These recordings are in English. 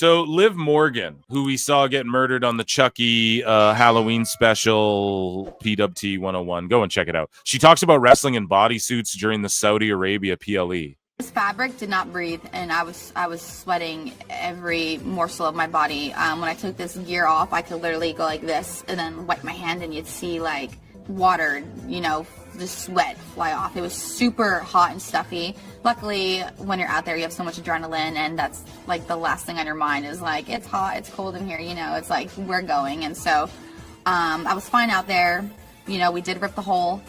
So Liv Morgan, who we saw get murdered on the Chucky Halloween special PWT 101. Go and check it out. She talks about wrestling in bodysuits during the Saudi Arabia PLE. This fabric did not breathe, and I was sweating every morsel of my body. When I took this gear off, I could literally go like this and then wipe my hand, and you'd see like water, the sweat fly off. It was super hot and stuffy. Luckily, when you're out there, you have so much adrenaline, and that's like the last thing on your mind is like, it's hot, it's cold in here, it's like, we're going. And so I was fine out there. We did rip the hole,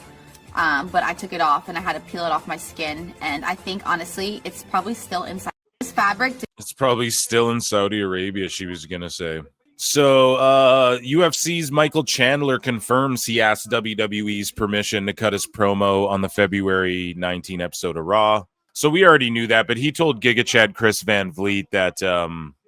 but I took it off and I had to peel it off my skin. And I think, honestly, it's probably still inside this fabric. It's probably still in Saudi Arabia, she was going to say. So UFC's Michael Chandler confirms he asked WWE's permission to cut his promo on the February 19 episode of Raw. So we already knew that, but he told Giga Chad Chris Van Vliet that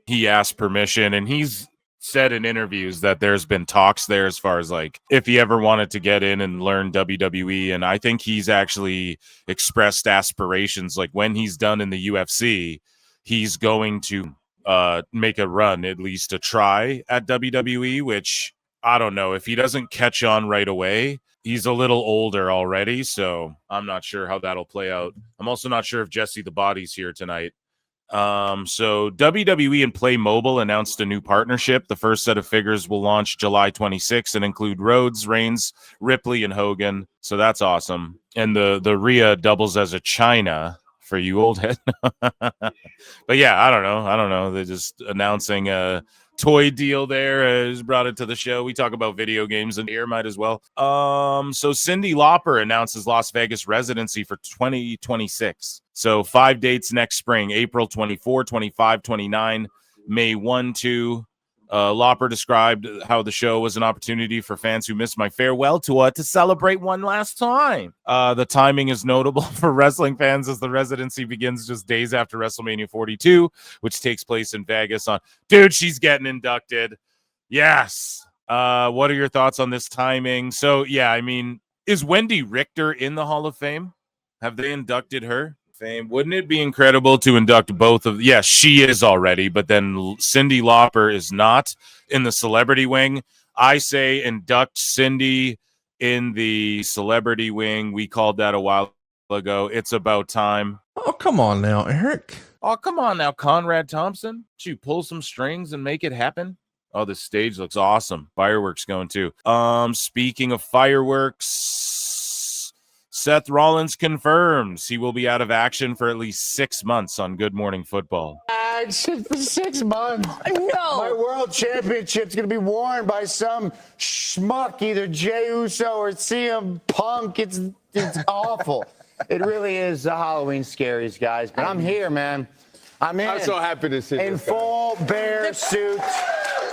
he asked permission, and he's said in interviews that there's been talks there as far as like if he ever wanted to get in and learn WWE. And I think he's actually expressed aspirations like when he's done in the UFC, he's going to make a run, at least a try at WWE, which I don't know if he doesn't catch on right away. He's a little older already, so I'm not sure how that'll play out. I'm also not sure if Jesse the Body's here tonight. So WWE and Play Mobile announced a new partnership. The first set of figures will launch July 26th and include Rhodes, Reigns, Ripley, and Hogan. So that's awesome. And the Rhea doubles as a China for you old head. But yeah, I don't know. They're just announcing a toy deal there. Has brought it to the show. We talk about video games and here might as well. So Cyndi Lauper announces Las Vegas residency for 2026. So 5 dates next spring: April 24, 25, 29, May 1, 2. Lauper described how the show was an opportunity for fans who missed my farewell tour to celebrate one last time. The timing is notable for wrestling fans as the residency begins just days after WrestleMania 42, which takes place in Vegas on... Dude, she's getting inducted. Yes. What are your thoughts on this timing? So, yeah, I mean, is Wendy Richter in the Hall of Fame? Have they inducted her? Fame. Wouldn't it be incredible to induct both of... Yes, she is already, but then Cyndi Lauper is not in the celebrity wing. I say induct Cyndi in the celebrity wing. We called that a while ago. It's about time. Oh, come on now, Eric. Oh, come on now, Conrad Thompson. Should you pull some strings and make it happen? Oh, the stage looks awesome. Fireworks going too. Speaking of fireworks, Seth Rollins confirms he will be out of action for at least 6 months on Good Morning Football. For 6 months. No. My world championship's going to be worn by some schmuck, either Jey Uso or CM Punk. It's awful. It really is the Halloween scaries, guys. But I'm here, man. I'm in. I'm so happy to see in full bear suit.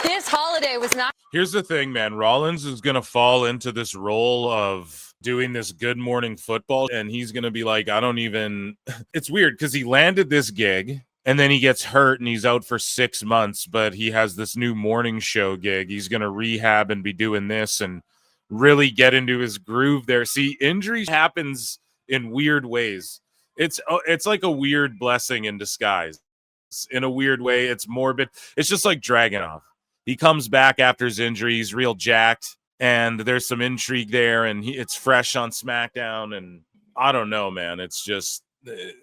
This holiday was not. Here's the thing, man. Rollins is going to fall into this role of doing this Good Morning Football, and he's going to be like, I don't even... It's weird because he landed this gig, and then he gets hurt, and he's out for 6 months, but he has this new morning show gig. He's going to rehab and be doing this and really get into his groove there. See, injury happens in weird ways. It's like a weird blessing in disguise. In a weird way, it's morbid. It's just like Dragunov. He comes back after his injury. He's real jacked, and there's some intrigue there, and it's fresh on SmackDown, and I don't know, man. It's just,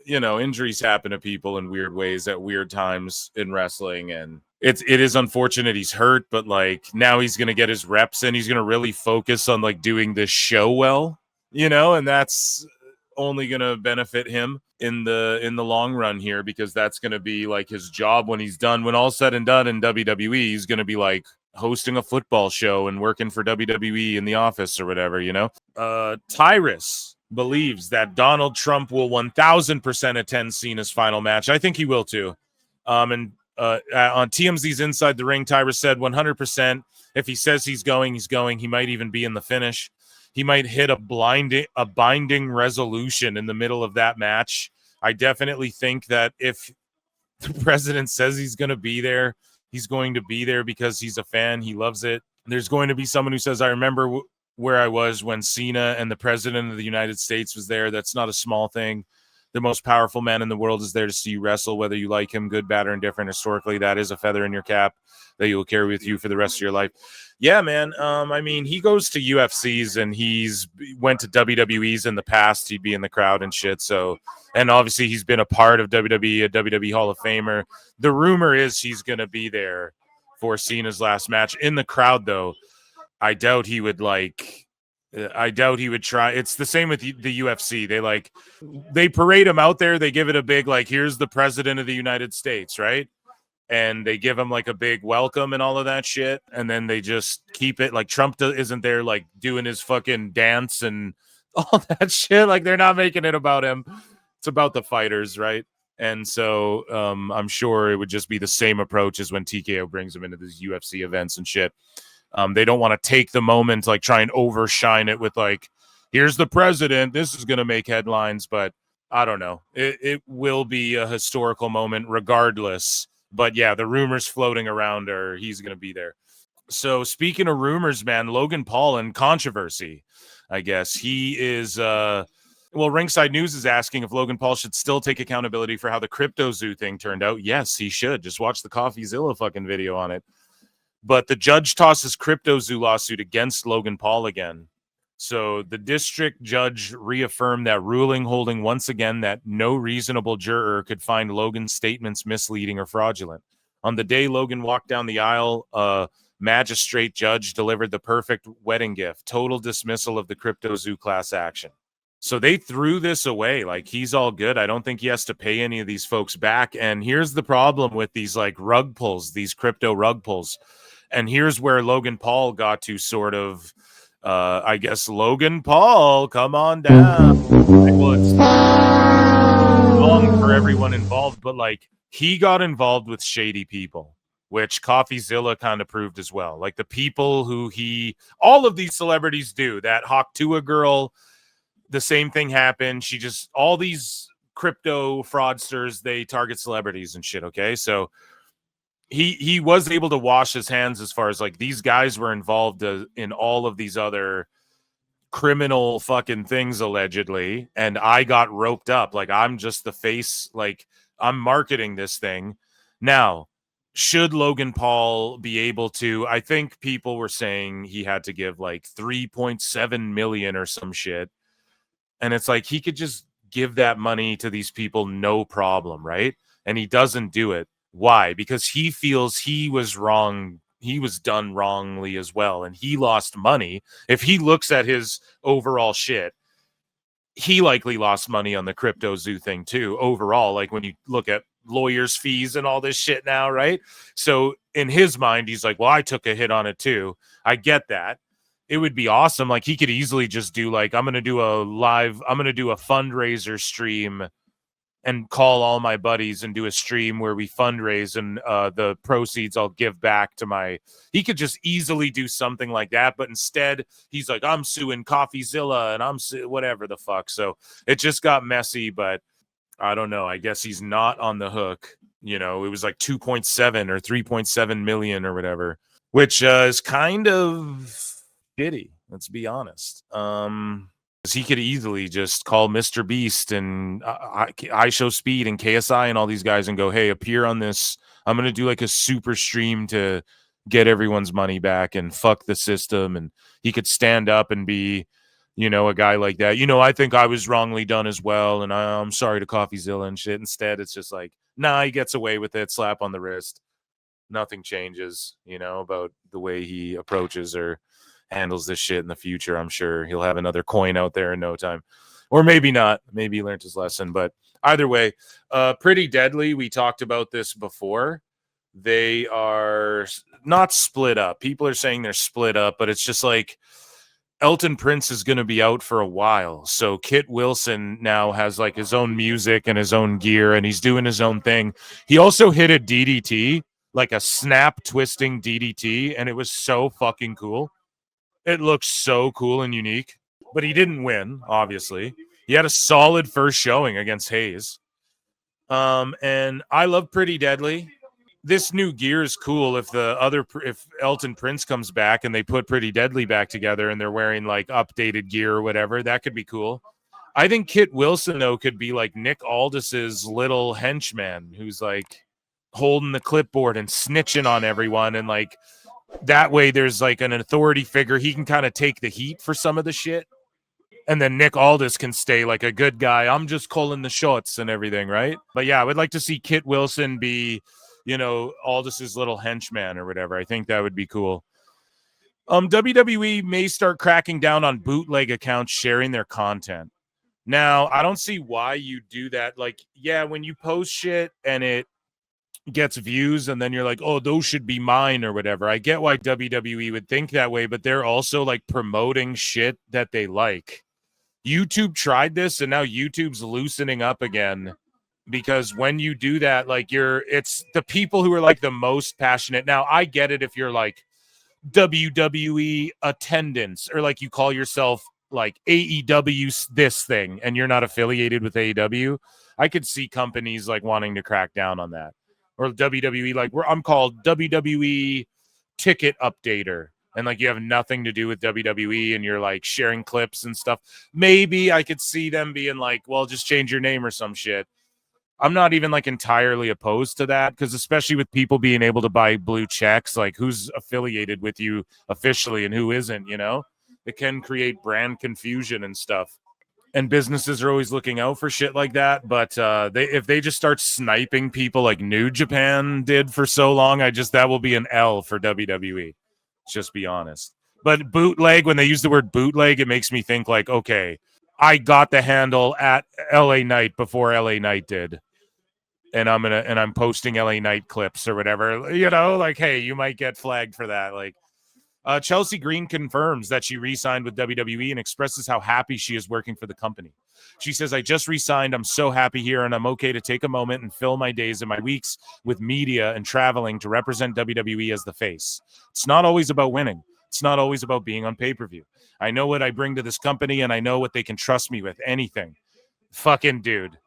injuries happen to people in weird ways at weird times in wrestling, and it is unfortunate he's hurt, but like now he's going to get his reps in. He's going to really focus on like doing this show well, and that's only going to benefit him in the long run here, because that's going to be like his job when he's done. When all's said and done in WWE, he's going to be like hosting a football show and working for WWE in the office or whatever, Tyrus believes that Donald Trump will 1,000% attend Cena's final match. I think he will too. On TMZ's Inside the Ring, Tyrus said 100%. If he says he's going, he's going. He might even be in the finish. He might hit a binding resolution in the middle of that match. I definitely think that if the president says he's going to be there, he's going to be there because he's a fan. He loves it. There's going to be someone who says, I remember where I was when Cena and the president of the United States was there. That's not a small thing. the most powerful man in the world is there to see you wrestle, whether you like him, good, bad, or indifferent. Historically, that is a feather in your cap that you will carry with you for the rest of your life. Yeah, man. I mean, he goes to UFCs and he's went to WWEs in the past. He'd be in the crowd and shit. So, and obviously he's been a part of WWE, a WWE Hall of Famer. The rumor is he's going to be there for Cena's last match. In the crowd, though, I doubt he would try. It's the same with the UFC. They parade him out there. They give it a big, like, here's the president of the United States, right? And they give him like a big welcome and all of that shit. And then they just keep it like Trump isn't there, like doing his fucking dance and all that shit. Like, they're not making it about him. It's about the fighters, right? And so I'm sure it would just be the same approach as when TKO brings him into these UFC events and shit. They don't want to take the moment, like try and overshine it with like, here's the president. This is going to make headlines, but I don't know. It will be a historical moment regardless. But yeah, the rumors floating around are he's going to be there. So speaking of rumors, man, Logan Paul and controversy, I guess he is, Ringside News is asking if Logan Paul should still take accountability for how the CryptoZoo thing turned out. Yes, he should. Just watch the CoffeeZilla fucking video on it. But the judge tosses CryptoZoo lawsuit against Logan Paul again. So the district judge reaffirmed that ruling, holding once again that no reasonable juror could find Logan's statements misleading or fraudulent. On the day Logan walked down the aisle, a magistrate judge delivered the perfect wedding gift, total dismissal of the CryptoZoo class action. So they threw this away. Like, he's all good. I don't think he has to pay any of these folks back. And here's the problem with these like rug pulls, these crypto rug pulls. And here's where Logan Paul got to sort of, I guess, Logan Paul, come on down. Well, it's wrong for everyone involved, but like, he got involved with shady people, which CoffeeZilla kind of proved as well. Like, the people who all of these celebrities do. That Hawk-Tua girl, the same thing happened. All these crypto fraudsters, they target celebrities and shit, okay? So he was able to wash his hands as far as like these guys were involved in all of these other criminal fucking things allegedly, and I got roped up. Like, I'm just the face, like I'm marketing this thing. Now, should Logan Paul be able to, I think people were saying he had to give like 3.7 million or some shit. And it's like, he could just give that money to these people, no problem, right? And he doesn't do it. Why? Because he feels he was wrong. He was done wrongly as well. And he lost money. If he looks at his overall shit, he likely lost money on the CryptoZoo thing too, overall. Like, when you look at lawyers' fees and all this shit now, right? So in his mind, he's like, well, I took a hit on it too. I get that. It would be awesome. Like, he could easily just do like, I'm going to do a fundraiser stream and call all my buddies and do a stream where we fundraise, and the proceeds I'll give back to he could just easily do something like that. But instead he's like, I'm suing CoffeeZilla and I'm whatever the fuck. So it just got messy, but I don't know. I guess he's not on the hook. You know, it was like 2.7 or 3.7 million or whatever, which is kind of shitty. Let's be honest. He could easily just call Mr. Beast and I Show Speed and KSI and all these guys and go, hey, appear on this. I'm going to do like a super stream to get everyone's money back and fuck the system. And he could stand up and be, you know, a guy like that. You know, I think I was wrongly done as well. And I'm sorry to CoffeeZilla and shit. Instead, it's just like, nah, he gets away with it. Slap on the wrist. Nothing changes, you know, about the way he approaches or handles this shit in the future. I'm sure he'll have another coin out there in no time, or maybe not. Maybe he learned his lesson, but either way, Pretty Deadly. We talked about this before. They are not split up. People are saying they're split up, but it's just like Elton Prince is going to be out for a while. So Kit Wilson now has like his own music and his own gear, and he's doing his own thing. He also hit a DDT, like a snap twisting DDT, and it was so fucking cool. It looks so cool and unique, but he didn't win, obviously. He had a solid first showing against Hayes. And I love Pretty Deadly. This new gear is cool. If Elton Prince comes back and they put Pretty Deadly back together and they're wearing like updated gear or whatever, that could be cool. I think Kit Wilson, though, could be like Nick Aldis's little henchman who's like holding the clipboard and snitching on everyone. And like that way there's like an authority figure. He can kind of take the heat for some of the shit. And then Nick Aldis can stay like a good guy. I'm just calling the shots and everything, right? But yeah, I would like to see Kit Wilson be, Aldis's little henchman or whatever. I think that would be cool. WWE may start cracking down on bootleg accounts sharing their content. Now, I don't see why you do that. Like, yeah, when you post shit and it gets views and then you're like, oh, those should be mine or whatever. I get why WWE would think that way, but they're also like promoting shit that they like. YouTube tried this and now YouTube's loosening up again, because when you do that, like it's the people who are like the most passionate. Now, I get it if you're like WWE attendance or like you call yourself like AEW this thing and you're not affiliated with AEW. I could see companies like wanting to crack down on that. Or WWE, like I'm called WWE ticket updater, and like you have nothing to do with WWE and you're like sharing clips and stuff. Maybe I could see them being like, well, just change your name or some shit. I'm not even like entirely opposed to that, because especially with people being able to buy blue checks, like who's affiliated with you officially and who isn't, it can create brand confusion and stuff. And businesses are always looking out for shit like that. But if they just start sniping people like New Japan did for so long, that will be an L for WWE. Just be honest. But bootleg, when they use the word bootleg, it makes me think like, okay, I got the handle at LA Knight before LA Knight did. And I'm posting LA Knight clips or whatever, like, hey, you might get flagged for that. Like, Chelsea Green confirms that she re-signed with WWE and expresses how happy she is working for the company. She says, I just re-signed. I'm so happy here, and I'm okay to take a moment and fill my days and my weeks with media and traveling to represent WWE as the face. It's not always about winning. It's not always about being on pay-per-view. I know what I bring to this company, and I know what they can trust me with. Anything. Fucking dude.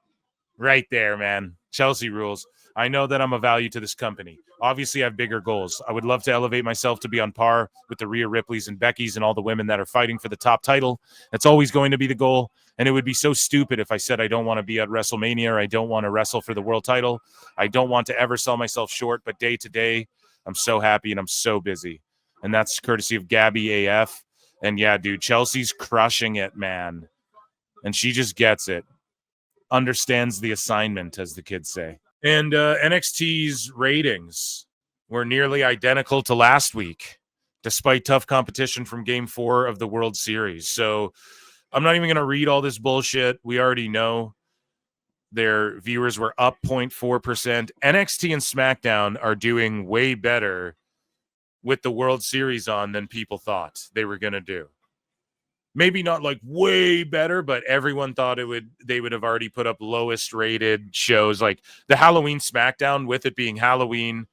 Right there, man. Chelsea rules. I know that I'm a value to this company. Obviously, I have bigger goals. I would love to elevate myself to be on par with the Rhea Ripleys and Beckys and all the women that are fighting for the top title. That's always going to be the goal. And it would be so stupid if I said I don't want to be at WrestleMania or I don't want to wrestle for the world title. I don't want to ever sell myself short, but day to day, I'm so happy and I'm so busy. And that's courtesy of Gabby AF. And yeah, dude, Chelsea's crushing it, man. And she just gets it. Understands the assignment, as the kids say. And NXT's ratings were nearly identical to last week, despite tough competition from Game 4 of the World Series. So I'm not even going to read all this bullshit. We already know their viewers were up 0.4%. NXT and SmackDown are doing way better with the World Series on than people thought they were going to do. Maybe not like way better, but everyone thought they would have already put up lowest rated shows, like the Halloween SmackDown, with it being Halloween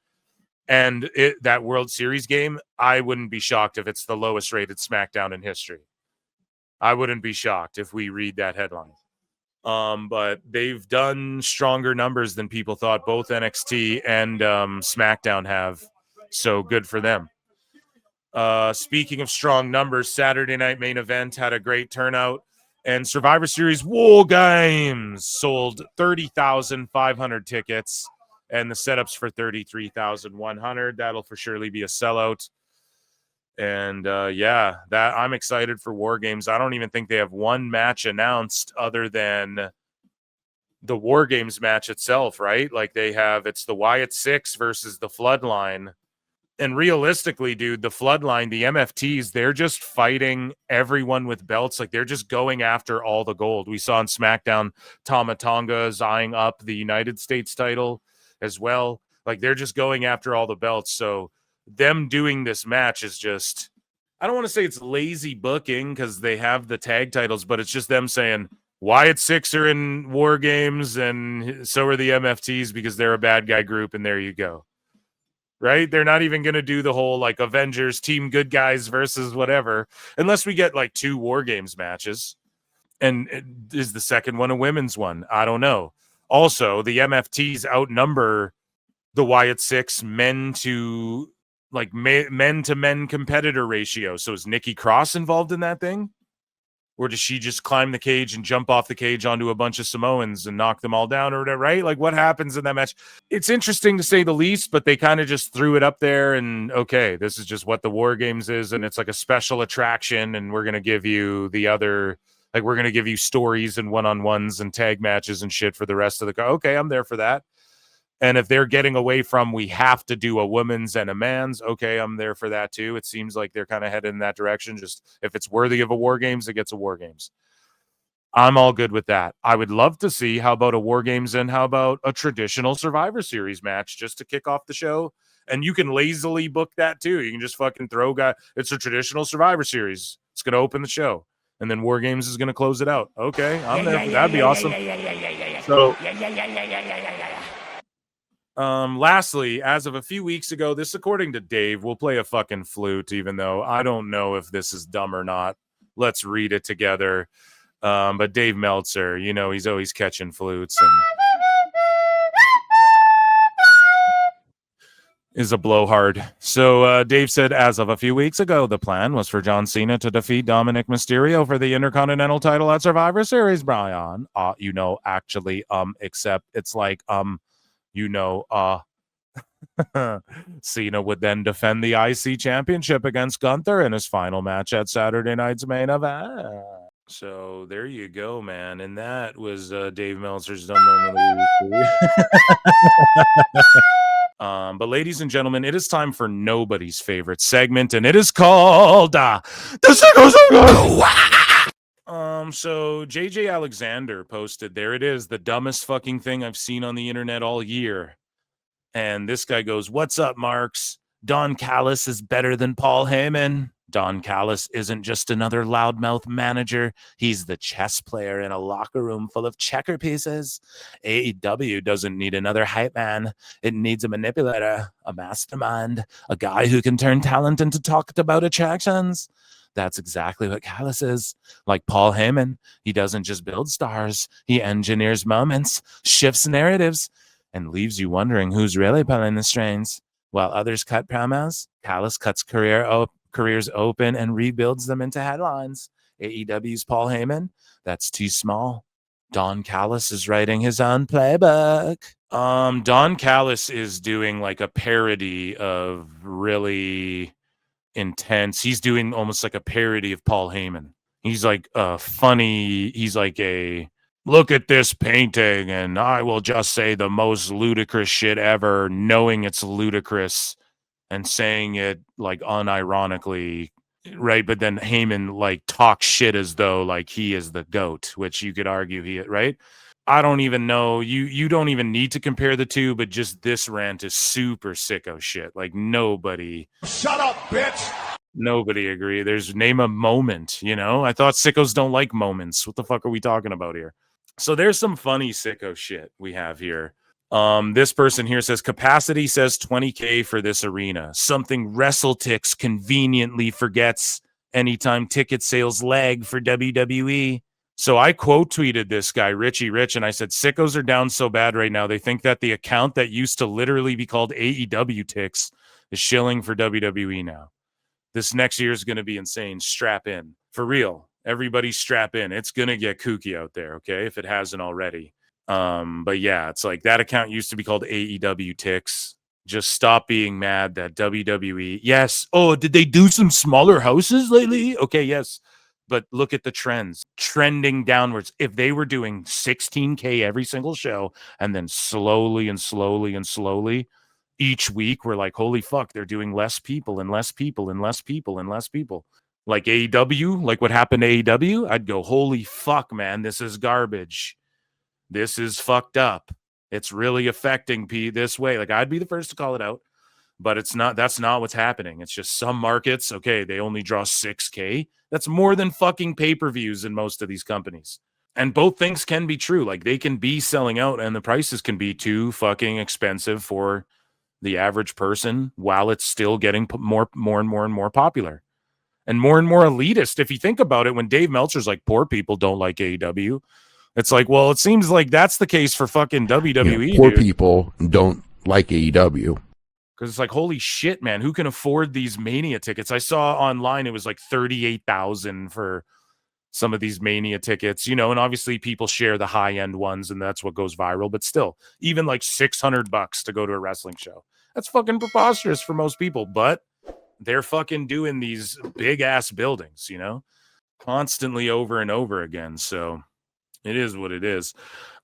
and that World Series game. I wouldn't be shocked if it's the lowest rated SmackDown in history. I wouldn't be shocked if we read that headline. But they've done stronger numbers than people thought. Both NXT and SmackDown have. So good for them. Speaking of strong numbers, Saturday night main event had a great turnout, and Survivor Series War Games sold 30,500 tickets, and the setups for 33,100. That'll for surely be a sellout. And that I'm excited for War Games. I don't even think they have one match announced other than the War Games match itself, right? Like it's the Wyatt Six versus the Floodline. And realistically, dude, the Floodline, the MFTs, they're just fighting everyone with belts. Like, they're just going after all the gold. We saw on SmackDown, Tama Tonga is eyeing up the United States title as well. Like, they're just going after all the belts. So them doing this match is just, I don't want to say it's lazy booking because they have the tag titles, but it's just them saying, Wyatt Six are in War Games and so are the MFTs because they're a bad guy group, and there you go. Right? They're not even going to do the whole like Avengers team good guys versus whatever, unless we get like 2 War Games matches. And is the second one a women's one? I don't know. Also, the MFTs outnumber the Wyatt Six men to men competitor ratio. So is Nikki Cross involved in that thing? Or does she just climb the cage and jump off the cage onto a bunch of Samoans and knock them all down or whatever, right? Like what happens in that match? It's interesting to say the least, but they kind of just threw it up there and okay, this is just what the War Games is. And it's like a special attraction. And we're going to give you the other, like we're going to give you stories and one-on-ones and tag matches and shit for the rest of the okay, I'm there for that. And if they're getting away from we have to do a women's and a man's, okay, I'm there for that too. It seems like they're kind of headed in that direction. Just if it's worthy of a War Games, it gets a War Games. I'm all good with that. I would love to see how about a War Games and how about a traditional Survivor Series match just to kick off the show. And you can lazily book that too. You can just fucking throw guy. It's a traditional Survivor Series. It's going to open the show. And then War Games is going to close it out. Okay, I'm there. That'd be awesome. So, lastly, as of a few weeks ago, this, according to Dave, we'll play a fucking flute, even though I don't know if this is dumb or not. Let's read it together. But Dave Meltzer, you know, he's always catching flutes and is a blowhard. So Dave said, as of a few weeks ago, the plan was for John Cena to defeat Dominic Mysterio for the Intercontinental title at Survivor Series, Brian. You know, actually, except it's like, you know, Cena would then defend the IC championship against Gunther in his final match at Saturday night's main event. So there you go, man. And that was Dave Meltzer's Dumb Moment of the Week. But ladies and gentlemen, it is time for nobody's favorite segment, and it is called the Sicko Segment. So JJ Alexander posted, there it is, the dumbest fucking thing I've seen on the internet all year. And this guy goes, what's up, Marks? Don Callis is better than Paul Heyman. Don Callis isn't just another loudmouth manager. He's the chess player in a locker room full of checker pieces. AEW doesn't need another hype man. It needs a manipulator, a mastermind, a guy who can turn talent into talked about attractions. That's exactly what Callis is. Like Paul Heyman, he doesn't just build stars. He engineers moments, shifts narratives, and leaves you wondering who's really pulling the strings. While others cut promos, Callis cuts careers open and rebuilds them into headlines. AEW's Paul Heyman, that's too small. Don Callis is writing his own playbook. Don Callis is doing like a parody of really intense. He's doing almost like a parody of Paul Heyman. He's like funny. He's like a look at this painting and I will just say the most ludicrous shit ever, knowing it's ludicrous and saying it like unironically, right? But then Heyman like talks shit as though like he is the GOAT, which you could argue he, right? I don't even know. You don't even need to compare the two, but just this rant is super sicko shit. Like nobody. Shut up, bitch. Nobody agree. There's name a moment, you know? I thought sickos don't like moments. What the fuck are we talking about here? So there's some funny sicko shit we have here. This person here says capacity says 20K for this arena. Something WrestleTix conveniently forgets anytime ticket sales lag for WWE. So I quote tweeted this guy, Richie Rich, and I said, sickos are down so bad right now. They think that the account that used to literally be called AEW Tix is shilling for WWE now. This next year is going to be insane. Strap in. For real. Everybody strap in. It's going to get kooky out there, okay? If it hasn't already. But yeah, it's like that account used to be called AEW Tix. Just stop being mad that WWE. Yes. Oh, did they do some smaller houses lately? Okay, yes. But look at the trends. Trending downwards. If they were doing 16K every single show and then slowly and slowly and slowly each week, we're like, holy fuck, they're doing less people and less people and less people and less people. Like AEW, like what happened to AEW, I'd go, holy fuck, man, this is garbage. This is fucked up. It's really affecting this way. Like I'd be the first to call it out, but it's not. That's not what's happening. It's just some markets. Okay, they only draw 6K. That's more than fucking pay-per-views in most of these companies. And both things can be true. Like they can be selling out, and the prices can be too fucking expensive for the average person, while it's still getting more and more popular. And more elitist. If you think about it, when Dave Meltzer's like, poor people don't like AEW, it's like, well, it seems like that's the case for fucking WWE. Yeah, poor people don't like AEW. Because it's like, holy shit, man, who can afford these Mania tickets? I saw online it was like $38,000 for some of these Mania tickets, you know, and obviously people share the high-end ones and that's what goes viral, but still, even like $600 to go to a wrestling show. That's fucking preposterous for most people, but they're fucking doing these big-ass buildings, you know, constantly over and over again, so it is what it is.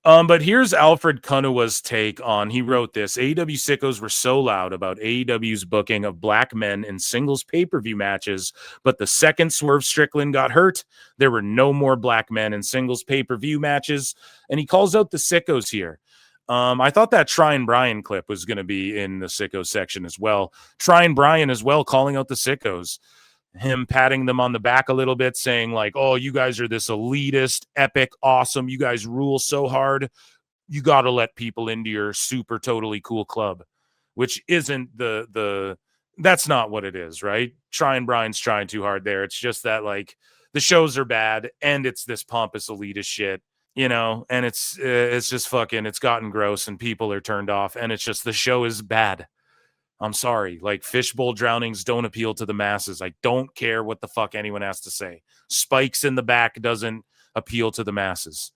But here's Alfred Kunawa's take on, he wrote this: AEW sickos were so loud about AEW's booking of black men in singles pay-per-view matches, but the second Swerve Strickland got hurt, there were no more black men in singles pay-per-view matches, and he calls out the sickos here. I thought that Tryon Bryan clip was going to be in the sicko section as well. Tryon Bryan as well calling out the sickos. Him patting them on the back a little bit, saying like, oh, you guys are this elitist, epic, awesome. You guys rule so hard. You got to let people into your super totally cool club, which isn't that's not what it is, right? Tryon Bryan's trying too hard there. It's just that like the shows are bad and it's this pompous elitist shit, you know, and it's just fucking, it's gotten gross and people are turned off and it's just the show is bad. I'm sorry. Like, fishbowl drownings don't appeal to the masses. I don't care what the fuck anyone has to say. Spikes in the back doesn't appeal to the masses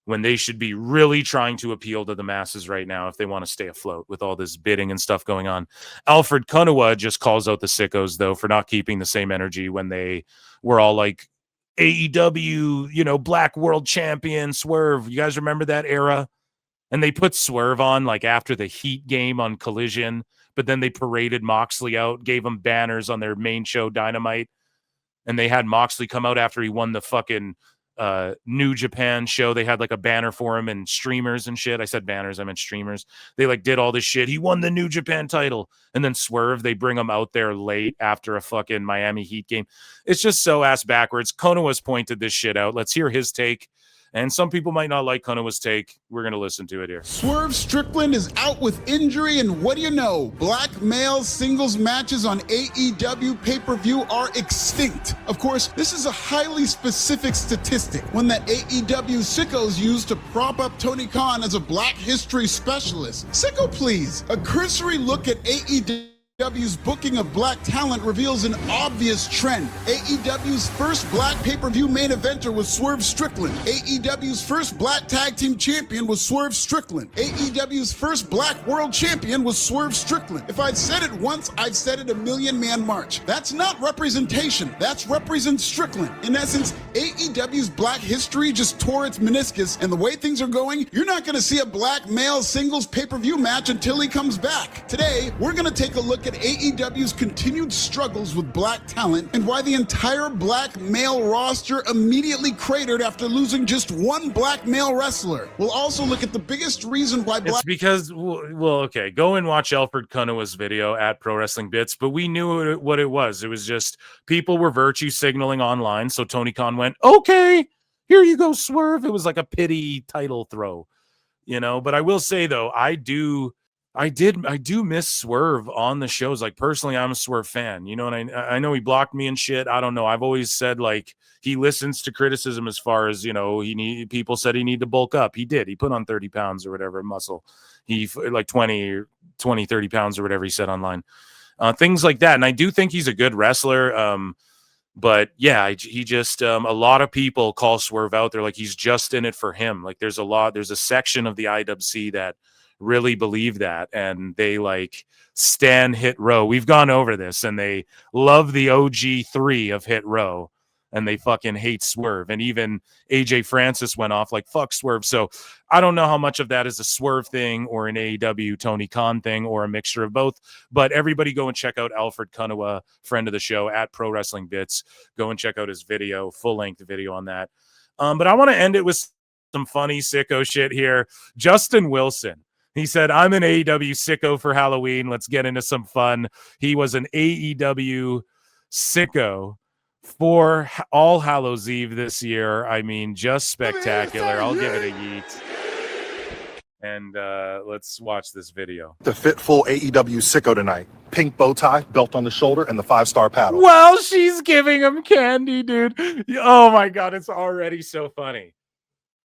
when they should be really trying to appeal to the masses right now if they want to stay afloat with all this bidding and stuff going on. Alfred Kunawa just calls out the sickos, though, for not keeping the same energy when they were all like, AEW, you know, Black World Champion, Swerve. You guys remember that era? And they put Swerve on like after the Heat game on Collision, but then they paraded Moxley out, gave him banners on their main show, Dynamite. And they had Moxley come out after he won the fucking New Japan show. They had like a banner for him and streamers and shit. I said banners, I meant streamers. They like did all this shit. He won the New Japan title. And then Swerve, they bring him out there late after a fucking Miami Heat game. It's just so ass backwards. Konowa's pointed this shit out. Let's hear his take. And some people might not like Konowa's take. We're going to listen to it here. Swerve Strickland is out with injury, and what do you know? Black male singles matches on AEW pay-per-view are extinct. Of course, this is a highly specific statistic, one that AEW sickos use to prop up Tony Khan as a Black history specialist. Sicko, please. A cursory look at AEW's booking of black talent reveals an obvious trend. AEW's first black pay-per-view main eventer was Swerve Strickland. AEW's first black tag team champion was Swerve Strickland. AEW's first black world champion was Swerve Strickland. If I'd said it once, I'd said it a million-man march. That's not representation. That's represent Strickland. In essence, AEW's black history just tore its meniscus, and the way things are going, you're not going to see a black male singles pay-per-view match until he comes back. Today, we're going to take a look at AEW's continued struggles with black talent and why the entire black male roster immediately cratered after losing just one black male wrestler. We'll also look at the biggest reason why It's because, well, okay, go and watch Alfred Kunawa's video at Pro Wrestling Bits, but we knew what it was. It was just people were virtue signaling online, so Tony Khan went, okay, here you go, Swerve. It was like a pity title throw, you know, but I will say, though, I do miss Swerve on the shows. Like, personally, I'm a Swerve fan, you know, and I know he blocked me and shit. I don't know. I've always said like he listens to criticism as far as, you know, people said he needed to bulk up. He did. He put on 30 pounds or whatever muscle. He like 30 pounds or whatever he said online. Things like that. And I do think he's a good wrestler. But yeah, he just a lot of people call Swerve out. They're like, he's just in it for him. Like there's a section of the IWC that really believe that, and they like stan Hit Row. We've gone over this, and they love the OG3 of Hit Row, and they fucking hate Swerve. And even AJ Francis went off like, fuck Swerve. So I don't know how much of that is a Swerve thing or an AEW Tony Khan thing or a mixture of both, but everybody go and check out Alfred Kunawa, friend of the show, at Pro Wrestling Bits. Go and check out his video, full-length video on that. But I want to end it with some funny sicko shit here. Justin Wilson. He said, I'm an AEW sicko for Halloween. Let's get into some fun. He was an AEW sicko for All Hallows Eve this year. I mean, just spectacular. I'll give it a yeet. And let's watch this video. The fit full AEW sicko tonight. Pink bow tie, belt on the shoulder, and the 5-star paddle. Well, she's giving him candy, dude. Oh, my God. It's already so funny.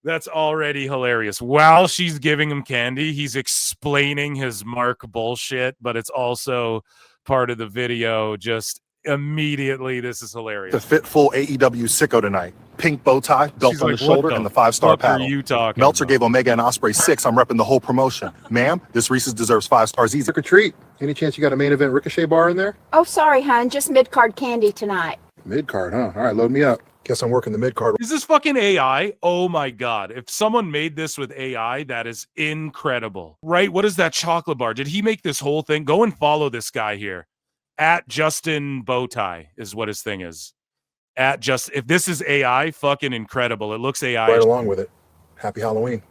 That's already hilarious. While she's giving him candy, he's explaining his Mark bullshit, but it's also part of the video. Just immediately. This is hilarious. The fit full AEW Sicko tonight. Pink bow tie, belt She's on like, the shoulder, what and the 5-star fuck are paddle. you talking Meltzer about? gave Omega and Osprey 6. I'm repping the whole promotion. Ma'am, this Reese's deserves 5 stars easy. Trick or treat. Any chance you got a main event Ricochet bar in there? Oh, sorry, hon. Just mid-card candy tonight. Mid-card, huh? All right, load me up. Guess I'm working the mid-card. Is this fucking AI? Oh my God. If someone made this with AI, that is incredible. Right? What is that chocolate bar? Did he make this whole thing? Go and follow this guy here. At Justin Bowtie is what his thing is. At just, if this is AI, fucking incredible. It looks AI. Right along with it. Happy Halloween.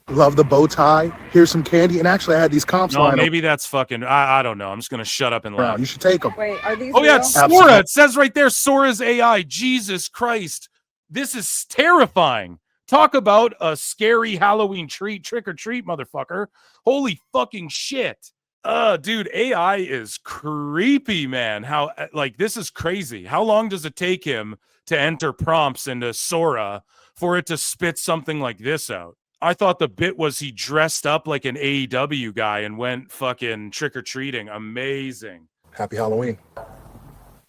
Love the bow tie. Here's some candy. And actually, I had these comps No, lined maybe that's fucking, I don't know. I'm just going to shut up and around. laugh. You should take them. Wait, are these Oh, yeah, real? it's Sora. It says right there, Sora's AI. Jesus Christ. This is terrifying. Talk about a scary Halloween treat, trick or treat, motherfucker. Holy fucking shit. Dude, AI is creepy, man. How, like, this is crazy. How long does it take him to enter prompts into Sora for it to spit something like this out? I thought the bit was he dressed up like an AEW guy and went fucking trick-or-treating. Amazing. Happy Halloween.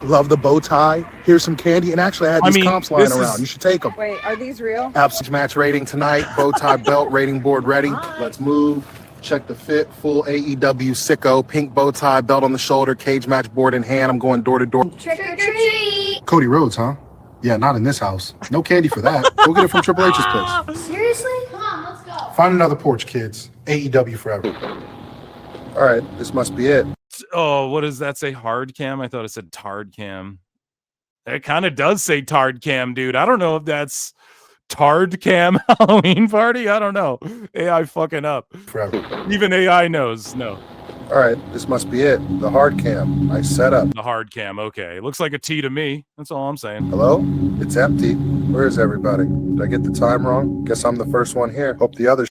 Love the bow tie. Here's some candy. And actually, I had these comps lying around. You should take them. Wait, are these real? Absolute match rating tonight. Bow tie belt rating board ready. Let's move. Check the fit. Full AEW Sicko. Pink bow tie, belt on the shoulder, cage match board in hand. I'm going door to door. Trick or treat! Cody Rhodes, huh? Yeah, not in this house. No candy for that. Go get it from Triple H's place. Seriously? Come on, let's go. Find another porch, kids. AEW forever. All right, this must be it. Oh, what does that say? Hard cam? I thought it said tard cam. It kind of does say tard cam, dude. I don't know if that's tard cam Halloween party. I don't know. AI fucking up. Forever. Even AI knows. No. All right, this must be it. The hard cam. I set up. The hard cam. Okay. It looks like a T to me. That's all I'm saying. Hello? It's empty. Where is everybody? Did I get the time wrong? Guess I'm the first one here. Hope the others.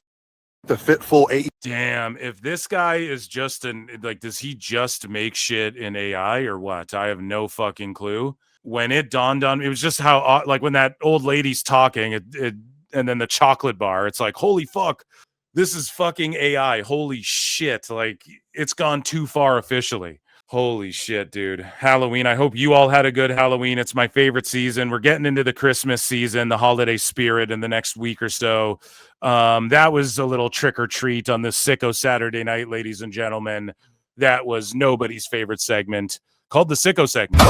The fit full AEW. Damn. If this guy is just does he just make shit in AI or what? I have no fucking clue. When it dawned on me, it was just how, like, when that old lady's talking, and then the chocolate bar, it's like, holy fuck, this is fucking AI. Holy shit. Like, it's gone too far officially. Holy shit, dude. Halloween. I hope you all had a good Halloween. It's my favorite season. We're getting into the Christmas season, the holiday spirit in the next week or so. That was a little trick or treat on this Sicko Saturday night, ladies and gentlemen. That was nobody's favorite segment called the Sicko Segment.